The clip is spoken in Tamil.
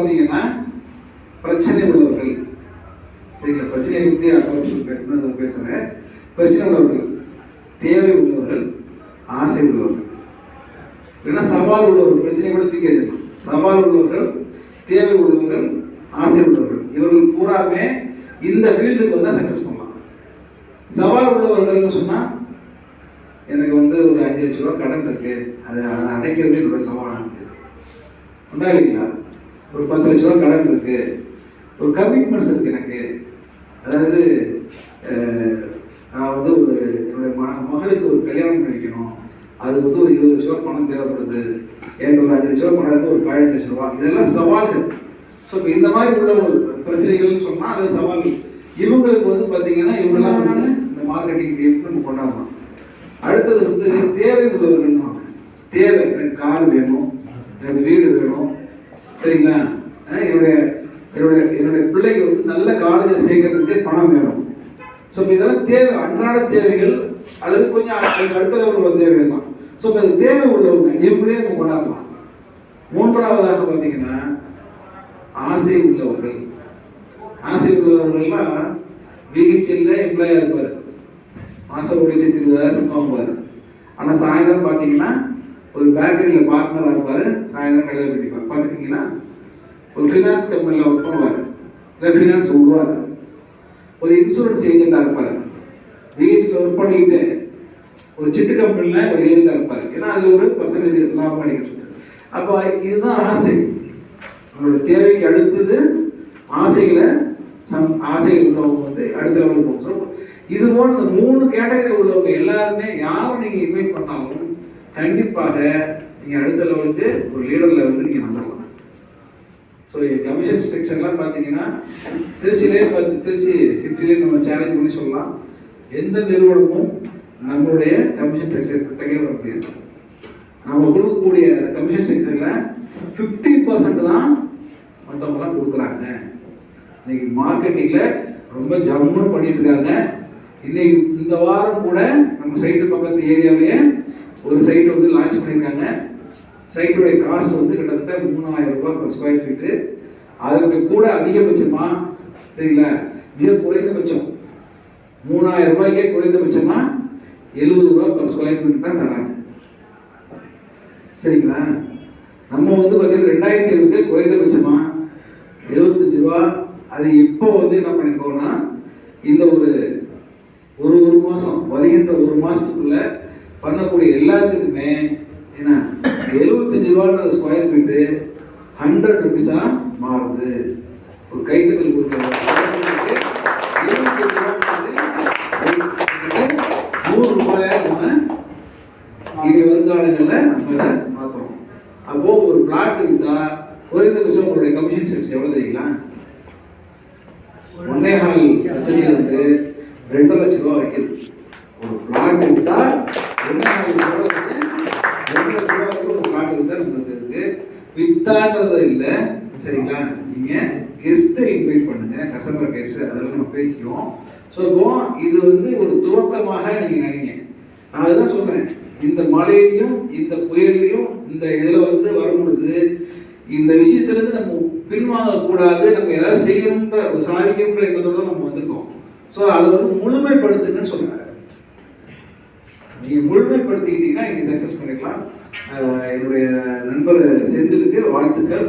பார்த்தீங்கன்னா பிரச்சனை உள்ளவர்கள், சரிங்களா? பிரச்சனையை பற்றி பேசுகிறேன். பிரச்சனை உள்ளவர்கள், தேவை உள்ளவர்கள், ஆசை உள்ளவர்கள், இல்லைன்னா சவால் உள்ளவர்கள். பிரச்சனை கூட தூக்கி எறியலாம். சவால் உள்ளவர்கள், தேவை உள்ளவர்கள், ஆசை உள்ளவர்கள், இவர்கள் பூராமே இந்த ஃபீல்டுக்கு வந்தால் சக்ஸஸ் பண்ணலாம். சவால் உள்ளவர்கள்னு சொன்னால், எனக்கு வந்து ஒரு 5 லட்ச ரூபா கடன் இருக்கு, அதை அடைக்கிறது என்னோட சவாலாக இருக்கு. உண்டா இல்லைங்களா? ஒரு 10 லட்ச ரூபா கடன் இருக்கு, ஒரு கமிட்மெண்ட்ஸ் இருக்கு எனக்கு. அதாவது நான் வந்து ஒரு என்னுடைய மகளுக்கு ஒரு கல்யாணம் பண்ணி வைக்கணும், அதுக்கு வந்து ஒரு 20 லட்ச ரூபா பணம் தேவைப்படுது, எனக்கு ஒரு 5 லட்ச ரூபா பணம் இருக்கு, ஒரு 15 லட்ச ரூபா. இதெல்லாம் சவால்கள். ஸோ இப்போ இந்த மாதிரி உள்ள ஒரு பிரச்சனைகள்னு சொன்னால் அது சவால்கள். இவங்களுக்கு வந்து பார்த்தீங்கன்னா இவங்கெல்லாம் வந்து இந்த மார்க்கெட்டிங் டீம் நம்ம கொண்டாடலாம். அடுத்தது வந்து தேவை உள்ளவர்கள். தேவை, எனக்கு கார் வேணும், எனக்கு வீடு வேணும், சரிங்களா? என்னுடைய என்னுடைய என்னுடைய பிள்ளைக்கு வந்து நல்ல காலேஜில் சேர்க்கறதுக்கு பணம் வேணும். ஸோ இப்போ இதெல்லாம் தேவை, அன்றாட தேவைகள் அல்லது கொஞ்சம் அடுத்த லெவலில் உள்ள தேவைகள் தான். ஸோ இப்போ அது தேவை உள்ளவங்க, இவங்களே நம்ம கொண்டாடலாம். மூன்றாவதாக பார்த்தீங்கன்னா ஆசை உள்ளவர்கள். ஆசை உள்ளவர்கள்லாம் விஹெச்எல்ல எம்ப்ளாயாக இருப்பார், மாதம் 1,20,000 சம்பளம் வாங்குவார். ஆனால் சாயந்தரம் பார்த்தீங்கன்னா ஒரு பேக்கரியில் பார்ட்னராக இருப்பார், சாயந்தரம் கல்யாணம் பண்ணிப்பார். பார்த்துருக்கீங்கன்னா ஒரு ஃபினான்ஸ் கம்பெனியில் ஒர்க் பண்ணுவார், இல்லை ஃபினான்ஸ் விடுவார். ஒரு இன்சூரன்ஸ் ஏஜெண்டாக இருப்பார், விஹெச்சில் ஒர்க் பண்ணிக்கிட்டு ஒரு சிட்டு கம்பெனியில் ஒரு ஏஜெண்டாக இருப்பார். ஏன்னா அது ஒரு பர்சன்டேஜ் லாபம் பண்ணிக்கிட்டு. அப்போ இதுதான் ஆசை. நம்மளோட தேவைக்கு அடுத்தது ஆசைகளை ஆசைகள் உள்ளவங்க வந்து அடுத்த லெவலுக்கு போகும். இது போன்ற இந்த 3 கேட்டகரி உள்ளவங்க எல்லாருமே யாரும் நீங்கள் இன்வைட் பண்ணாலும் கண்டிப்பாக நீங்கள் அடுத்த லெவலுக்கு ஒரு லீடர் லெவலுக்கு நீங்கள் வந்துடலாம். ஸோ கமிஷன் ஸ்ட்ரக்சர்லாம் பார்த்தீங்கன்னா திருச்சி சிட்டிலே நம்ம சேலஞ்ச் பண்ணி சொல்லலாம். எந்த நிறுவனமும் நம்மளுடைய கமிஷன் ஸ்ட்ரக்சர் கிட்டக்கே வர முடியாது. நம்ம கொடுக்கக்கூடிய கமிஷன் ஸ்ட்ரக்சரில் 50% தான் மற்றவங்களாம் கொடுக்குறாங்க. இன்னைக்கு மார்க்கெட்டிங்கில் ரொம்ப ஜம்முன்னு பண்ணிட்டு இருக்காங்க. இன்னைக்கு இந்த வாரம் கூட நம்ம சைட்டு பக்கத்து ஏரியாவிலேயே ஒரு சைட்டை வந்து லான்ச் பண்ணியிருக்காங்க. சைட்டுடைய காஸ்ட் வந்து கிட்டத்தட்ட 3,000 ரூபாய் per ஸ்கொயர் ஃபீட்டு. அதற்கு கூட அதிகபட்சமா, சரிங்களா, மிக குறைந்தபட்சம் 3,000 ரூபாய்க்கே குறைந்தபட்சமா 70 ரூபாய் per ஸ்கொயர் ஃபீட் தான் தராங்க. சரிங்களா? நம்ம வந்து பார்த்தீங்கன்னா 2007 குறைந்தபட்சமா 75 ரூபா. அது இப்போ வந்து என்ன பண்ணிருக்கோம்னா, இந்த ஒரு மாதம் வருகின்ற ஒரு மாதத்துக்குள்ள பண்ணக்கூடிய எல்லாத்துக்குமே என்ன 75 ரூபான்ற ஸ்கொயர் ஃபீட்டு 100 ருபீஸாக மாறுது. ஒரு கைத்தட்டல் கொடுக்குற 100 ரூபாயை நம்ம இனி வருங்காலங்களில் நம்ம இதை மாற்றுறோம். அப்போ ஒரு பிளாட் விற்றா குறைந்தபட்சம் உங்களுடைய கமிஷன் ஸ்ட்ரக்சர் எவ்வளோ தெரியுங்களா? 1.5 லட்சத்திலிருந்து 2 லட்சம் ரூபா வரைக்கும். ஒரு பிளாட் விற்றா 2.5 லட்சம் ரூபா 2 லட்சம் ரூபா வரைக்கும் ஒரு பிளாட் விற்றா நம்மளுக்கு இருக்கு. வித்தான்றது இல்லை, சரிங்களா? நீங்கள் கெஸ்ட்டை இன்வைட் பண்ணுங்க, கஸ்டமர் கெஸ்ட், அதெல்லாம் நம்ம பேசிக்குவோம். ஸோ இப்போ இது வந்து ஒரு துவக்கமாக நீங்கள் நினைங்க. நான் அதுதான் சொல்கிறேன், இந்த மழையிலையும் இந்த புயல்லையும் இந்த இதில் வந்து வரும்பொழுது இந்த விஷயத்துலேருந்து நம்ம பின்வாங்கக்கூடாது. நம்ம ஏதாவது செய்யணுன்ற சாதிக்கணுன்ற எண்ணத்தோடு தான் நம்ம வந்திருக்கோம். ஸோ அதை வந்து முழுமைப்படுத்துங்கன்னு சொல்கிறாங்க. நீங்கள் முழுமைப்படுத்திக்கிட்டீங்கன்னா நீங்கள் சக்ஸஸ் பண்ணிக்கலாம். என்னுடைய நண்பர் செந்திலுக்கு வாழ்த்துக்கள்.